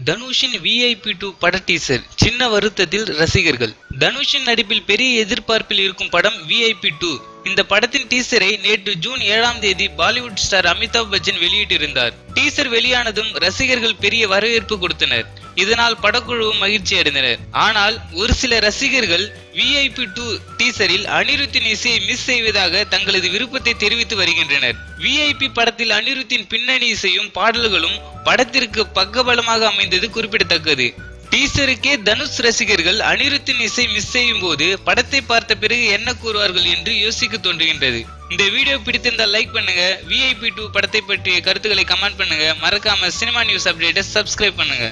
தனுஷின் VIP2 பட teaser சின்ன வருத்தத்தில் ரசிகர்கள். தனுஷின் நடிப்பில் பெரிய எதிர்பார்ப்பில் இருக்கும் படம் VIP2. இந்த படத்தின் டீசரை நேற்று ஜூன் 7ஆம் தேதி பாலிவுட் ஸ்டார் அமிதாப் பச்சன் வெளியிட்டிருந்தார். டீசர் வெளியானதும் ரசிகர்கள் பெரிய வரவேற்பு கொடுத்தனர். இதனால் படக்குழுவும் மகிழ்ச்சி அடைந்தனர். ஆனால் ஒரு சில ரசிகர்கள் VIP2 டீசரில் அனிருத்தின் இசையை மிஸ் செய்வதாக தங்களது விருப்பத்தை தெரிவித்து வருகின்றனர். VIP படத்தில் அனிருத்தின் பின்னணி இசையும் பாடல்களும் படத்திற்கு பக்கபலமாக அமைந்தது குறிப்பிடத்தக்கது. டீசருக்கே தனுஷ் ரசிகர்கள் அனிருத்தின் இசை மிஸ் செய்யும் போது படத்தை பார்த்த பிறகு என்ன கூறுவார்கள் என்று யோசிக்க தோன்றுகின்றது. இந்த வீடியோ பிடித்திருந்தால் லைக் பண்ணுங்க. VIP2 படத்தை பற்றிய கருத்துக்களை கமெண்ட் பண்ணுங்க. மறக்காம சினிமா நியூஸ் அப்டேட்டை சப்ஸ்கிரைப் பண்ணுங்க.